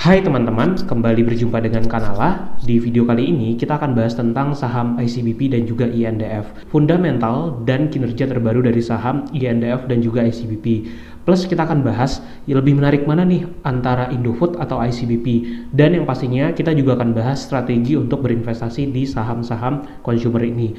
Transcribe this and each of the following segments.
Hai teman-teman, kembali berjumpa dengan Kanala. Di video kali ini kita akan bahas tentang saham ICBP dan juga INDF, fundamental dan kinerja terbaru dari saham INDF dan juga ICBP. Plus kita akan bahas yang lebih menarik mana nih antara Indofood atau ICBP, dan yang pastinya kita juga akan bahas strategi untuk berinvestasi di saham-saham consumer ini.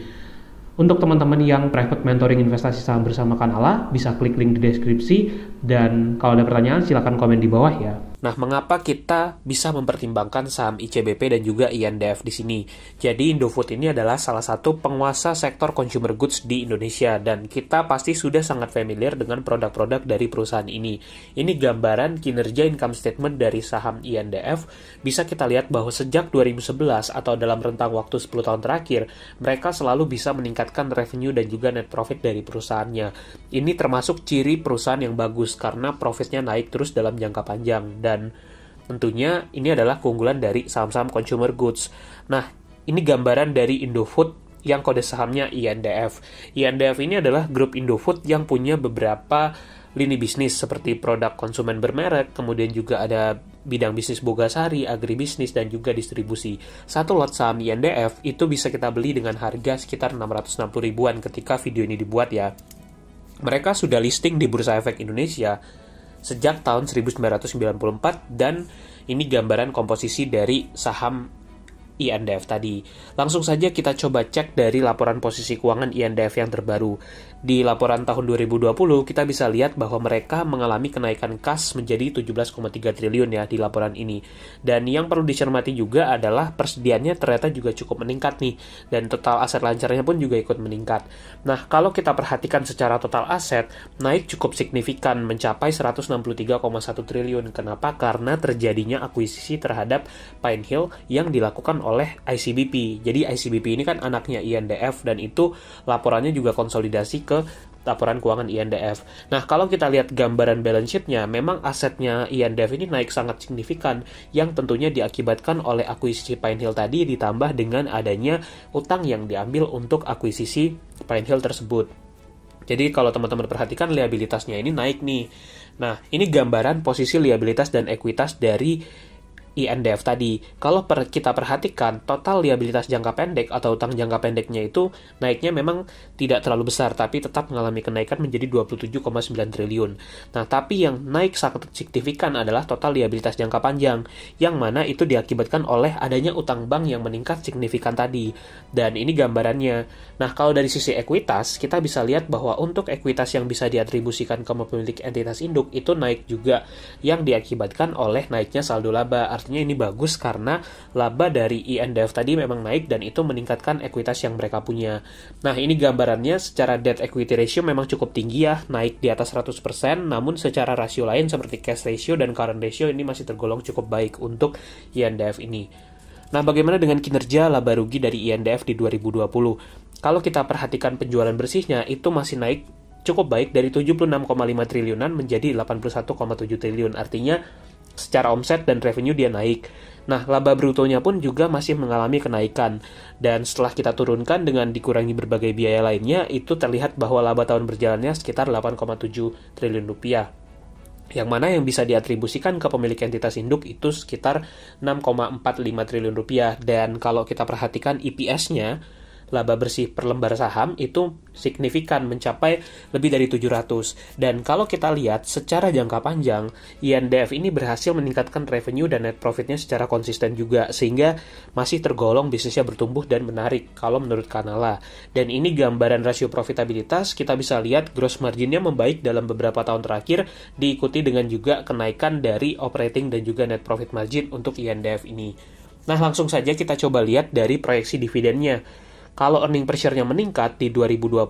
Untuk teman-teman yang private mentoring investasi saham bersama Kanala, bisa klik link di deskripsi, dan kalau ada pertanyaan silahkan komen di bawah ya. Nah, mengapa kita bisa mempertimbangkan saham ICBP dan juga INDF di sini? Jadi, Indofood ini adalah salah satu penguasa sektor consumer goods di Indonesia, dan kita pasti sudah sangat familiar dengan produk-produk dari perusahaan ini. Ini gambaran kinerja income statement dari saham INDF. Bisa kita lihat bahwa sejak 2011 atau dalam rentang waktu 10 tahun terakhir, mereka selalu bisa meningkatkan revenue dan juga net profit dari perusahaannya. Ini termasuk ciri perusahaan yang bagus karena profitnya naik terus dalam jangka panjang. Dan tentunya ini adalah keunggulan dari saham-saham consumer goods. Nah, ini gambaran dari Indofood yang kode sahamnya INDF. INDF ini adalah grup Indofood yang punya beberapa lini bisnis seperti produk konsumen bermerek, kemudian juga ada bidang bisnis bogasari, agribisnis, dan juga distribusi. Satu lot saham INDF itu bisa kita beli dengan harga sekitar 660 ribuan ketika video ini dibuat ya. Mereka sudah listing di Bursa Efek Indonesia sejak tahun 1994, dan ini gambaran komposisi dari saham INDF tadi. Langsung saja kita coba cek dari laporan posisi keuangan INDF yang terbaru. Di laporan tahun 2020, kita bisa lihat bahwa mereka mengalami kenaikan kas menjadi 17,3 triliun ya di laporan ini. Dan yang perlu dicermati juga adalah persediaannya ternyata juga cukup meningkat nih, dan total aset lancarnya pun juga ikut meningkat. Nah, kalau kita perhatikan secara total aset, naik cukup signifikan mencapai 163,1 triliun. Kenapa? Karena terjadinya akuisisi terhadap Pine Hill yang dilakukan oleh ICBP. Jadi ICBP ini kan anaknya INDF, dan itu laporannya juga konsolidasi ke laporan keuangan INDF. Nah, kalau kita lihat gambaran balance sheet-nya, memang asetnya INDF ini naik sangat signifikan, yang tentunya diakibatkan oleh akuisisi Pine Hill tadi ditambah dengan adanya utang yang diambil untuk akuisisi Pine Hill tersebut. Jadi kalau teman-teman perhatikan liabilitasnya ini naik nih. Nah, ini gambaran posisi liabilitas dan ekuitas dari INDF tadi. Kalau kita perhatikan, total liabilitas jangka pendek atau utang jangka pendeknya itu naiknya memang tidak terlalu besar, tapi tetap mengalami kenaikan menjadi 27,9 triliun. Nah, tapi yang naik sangat signifikan adalah total liabilitas jangka panjang, yang mana itu diakibatkan oleh adanya utang bank yang meningkat signifikan tadi. Dan ini gambarannya. Nah, kalau dari sisi ekuitas, kita bisa lihat bahwa untuk ekuitas yang bisa diatribusikan ke pemilik entitas induk itu naik juga, yang diakibatkan oleh naiknya saldo laba. Artinya ini bagus karena laba dari INDF tadi memang naik, dan itu meningkatkan ekuitas yang mereka punya. Nah, ini gambarannya secara debt equity ratio memang cukup tinggi ya, naik di atas 100%, namun secara rasio lain seperti cash ratio dan current ratio ini masih tergolong cukup baik untuk INDF ini. Nah, bagaimana dengan kinerja laba rugi dari INDF di 2020? Kalau kita perhatikan penjualan bersihnya, itu masih naik cukup baik dari 76,5 triliunan menjadi 81,7 triliun. Artinya secara omset dan revenue dia naik. Nah, laba brutonya pun juga masih mengalami kenaikan. Dan setelah kita turunkan dengan dikurangi berbagai biaya lainnya, itu terlihat bahwa laba tahun berjalannya sekitar 8,7 triliun rupiah. Yang mana yang bisa diatribusikan ke pemilik entitas induk itu sekitar 6,45 triliun rupiah. Dan kalau kita perhatikan EPS-nya, laba bersih per lembar saham itu signifikan mencapai lebih dari 700. Dan kalau kita lihat secara jangka panjang, INDF ini berhasil meningkatkan revenue dan net profitnya secara konsisten juga, sehingga masih tergolong bisnisnya bertumbuh dan menarik kalau menurut Kanala. Dan ini gambaran rasio profitabilitas, kita bisa lihat gross marginnya membaik dalam beberapa tahun terakhir, diikuti dengan juga kenaikan dari operating dan juga net profit margin untuk INDF ini. Nah, langsung saja kita coba lihat dari proyeksi dividennya. Kalau earning per share-nya meningkat di 2020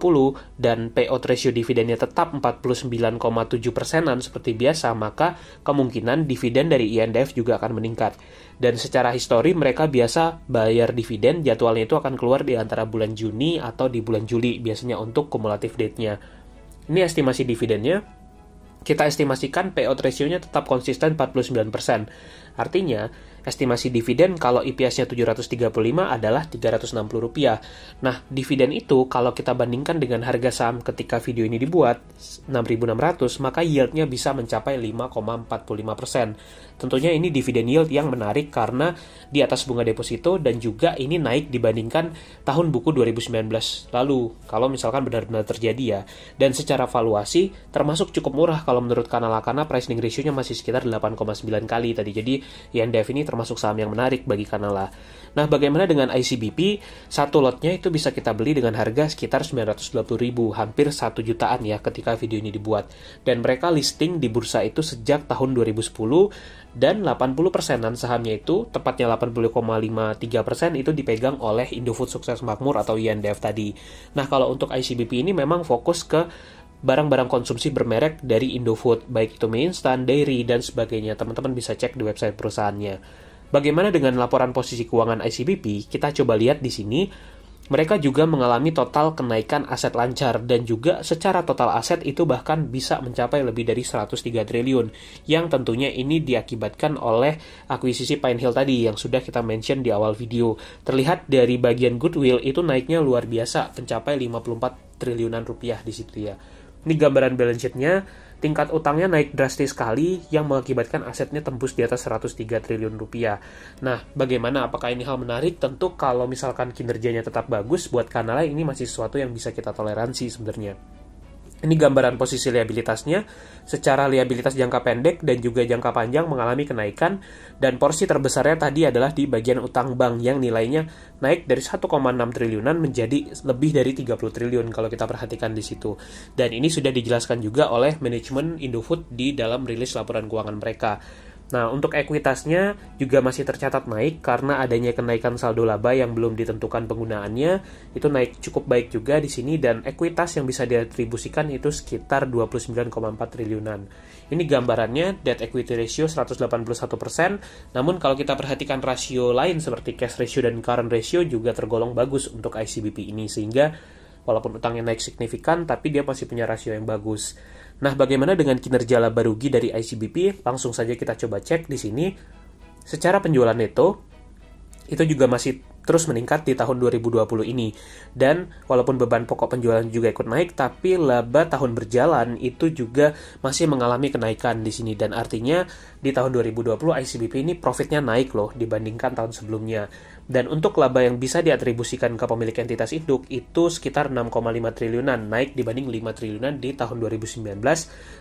dan payout ratio dividennya tetap 49,7%-an seperti biasa, maka kemungkinan dividen dari INDF juga akan meningkat. Dan secara histori mereka biasa bayar dividen, jadwalnya itu akan keluar di antara bulan Juni atau di bulan Juli biasanya untuk kumulatif date-nya. Ini estimasi dividennya. kita estimasikan payout ratio-nya tetap konsisten 49%. Artinya, estimasi dividen kalau EPS-nya 735 adalah Rp360. Nah, dividen itu kalau kita bandingkan dengan harga saham ketika video ini dibuat, 6.600, maka yield-nya bisa mencapai 5,45%. Tentunya ini dividen yield yang menarik karena di atas bunga deposito dan juga ini naik dibandingkan tahun buku 2019 lalu, kalau misalkan benar-benar terjadi ya. Dan secara valuasi termasuk cukup murah kalau menurut Kanala karena price earning ratio-nya masih sekitar 8,9 kali tadi. Jadi INDF ini termasuk saham yang menarik bagi Kanala. Nah, bagaimana dengan ICBP? Satu lotnya itu bisa kita beli dengan harga sekitar 920.000, hampir 1 jutaan ya ketika video ini dibuat. Dan mereka listing di bursa itu sejak tahun 2010 dan 80%-an sahamnya itu, tepatnya 80,53% itu dipegang oleh Indofood Sukses Makmur atau INDF tadi. Nah, kalau untuk ICBP ini memang fokus ke barang-barang konsumsi bermerek dari Indofood, baik itu mie instan, dairy, dan sebagainya. Teman-teman bisa cek di website perusahaannya. Bagaimana dengan laporan posisi keuangan ICBP? Kita coba lihat di sini. Mereka juga mengalami total kenaikan aset lancar dan juga secara total aset itu bahkan bisa mencapai lebih dari 103 triliun yang tentunya ini diakibatkan oleh akuisisi Pine Hill tadi yang sudah kita mention di awal video. Terlihat dari bagian goodwill itu naiknya luar biasa, mencapai 54 triliunan rupiah di situ ya. Ini gambaran balance sheet-nya, tingkat utangnya naik drastis sekali yang mengakibatkan asetnya tembus di atas 103 triliun rupiah. Nah, bagaimana? Apakah ini hal menarik? Tentu kalau misalkan kinerjanya tetap bagus, buat Kanala ini masih sesuatu yang bisa kita toleransi sebenarnya. Ini gambaran posisi liabilitasnya, secara liabilitas jangka pendek dan juga jangka panjang mengalami kenaikan, dan porsi terbesarnya tadi adalah di bagian utang bank yang nilainya naik dari 1,6 triliunan menjadi lebih dari 30 triliun kalau kita perhatikan di situ. Dan ini sudah dijelaskan juga oleh manajemen Indofood di dalam rilis laporan keuangan mereka. Nah, untuk ekuitasnya juga masih tercatat naik karena adanya kenaikan saldo laba yang belum ditentukan penggunaannya. Itu naik cukup baik juga di sini dan ekuitas yang bisa diatribusikan itu sekitar 29,4 triliunan. Ini gambarannya debt equity ratio 181%. Namun kalau kita perhatikan rasio lain seperti cash ratio dan current ratio juga tergolong bagus untuk ICBP ini, sehingga walaupun utangnya naik signifikan tapi dia masih punya rasio yang bagus. Nah, bagaimana dengan kinerja laba rugi dari ICBP? Langsung saja kita coba cek di sini. Secara penjualan neto, itu juga masih terus meningkat di tahun 2020 ini. Dan walaupun beban pokok penjualan juga ikut naik, tapi laba tahun berjalan itu juga masih mengalami kenaikan di sini. Dan artinya di tahun 2020 ICBP ini profitnya naik loh dibandingkan tahun sebelumnya. Dan untuk laba yang bisa diatribusikan ke pemilik entitas induk itu sekitar 6,5 triliunan, naik dibanding 5 triliunan di tahun 2019.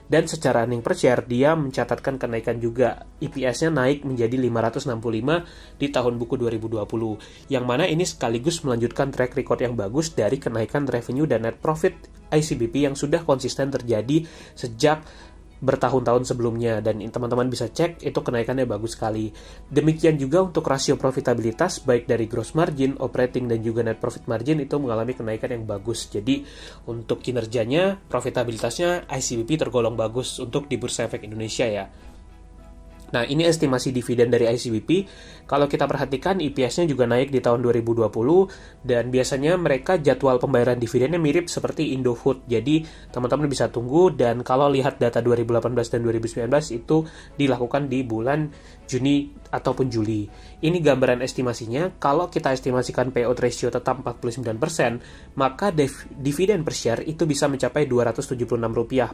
Dan secara earning per share, dia mencatatkan kenaikan juga. EPS-nya naik menjadi 565 di tahun buku 2020. Yang mana ini sekaligus melanjutkan track record yang bagus dari kenaikan revenue dan net profit ICBP yang sudah konsisten terjadi sejak bertahun-tahun sebelumnya, dan teman-teman bisa cek itu kenaikannya bagus sekali. Demikian juga untuk rasio profitabilitas baik dari gross margin, operating dan juga net profit margin itu mengalami kenaikan yang bagus. Jadi untuk kinerjanya, profitabilitasnya ICBP tergolong bagus untuk di Bursa Efek Indonesia ya. Nah, ini estimasi dividen dari ICBP. Kalau kita perhatikan, EPS-nya juga naik di tahun 2020, dan biasanya mereka jadwal pembayaran dividennya mirip seperti Indofood. Jadi, teman-teman bisa tunggu, dan kalau lihat data 2018 dan 2019 itu dilakukan di bulan Juni ataupun Juli. Ini gambaran estimasinya. Kalau kita estimasikan payout ratio tetap 49%, maka dividen per share itu bisa mencapai Rp276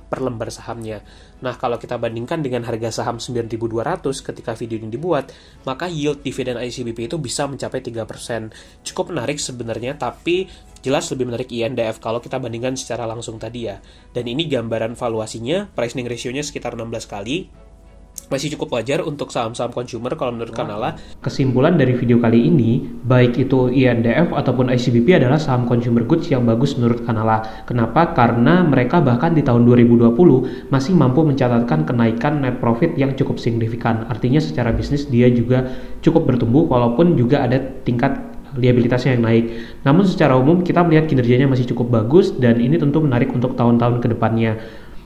per lembar sahamnya. Nah, kalau kita bandingkan dengan harga saham 9.200 ketika video ini dibuat, maka yield dividen ICBP itu bisa mencapai 3%. Cukup menarik sebenarnya, tapi jelas lebih menarik INDF kalau kita bandingkan secara langsung tadi ya. Dan ini gambaran valuasinya, price earning ratio-nya sekitar 16 kali. Masih cukup wajar untuk saham-saham consumer kalau menurut Kanala. Kesimpulan dari video kali ini, baik itu INDF ataupun ICBP adalah saham consumer goods yang bagus menurut Kanala. Kenapa? Karena mereka bahkan di tahun 2020 masih mampu mencatatkan kenaikan net profit yang cukup signifikan. Artinya secara bisnis dia juga cukup bertumbuh walaupun juga ada tingkat liabilitasnya yang naik. Namun secara umum kita melihat kinerjanya masih cukup bagus dan ini tentu menarik untuk tahun-tahun ke depannya.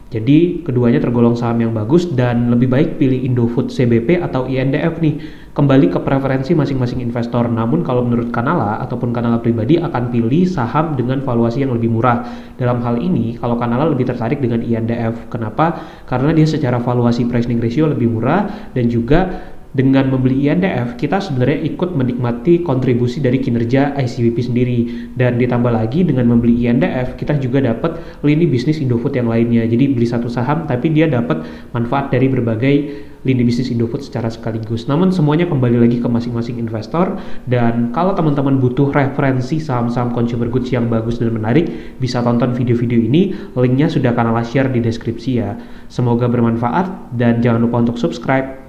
Jadi keduanya tergolong saham yang bagus dan lebih baik pilih Indofood CBP atau INDF nih. Kembali ke preferensi masing-masing investor. Namun kalau menurut Kanala ataupun Kanala pribadi akan pilih saham dengan valuasi yang lebih murah. Dalam hal ini kalau Kanala lebih tertarik dengan INDF. Kenapa? Karena dia secara valuasi pricing ratio lebih murah dan juga dengan membeli INDF, kita sebenarnya ikut menikmati kontribusi dari kinerja ICBP sendiri. Dan ditambah lagi dengan membeli INDF, kita juga dapat lini bisnis Indofood yang lainnya. Jadi beli satu saham, tapi dia dapat manfaat dari berbagai lini bisnis Indofood secara sekaligus. Namun semuanya kembali lagi ke masing-masing investor. Dan kalau teman-teman butuh referensi saham-saham consumer goods yang bagus dan menarik, bisa tonton video-video ini. Linknya sudah Kanala share di deskripsi ya. Semoga bermanfaat dan jangan lupa untuk subscribe.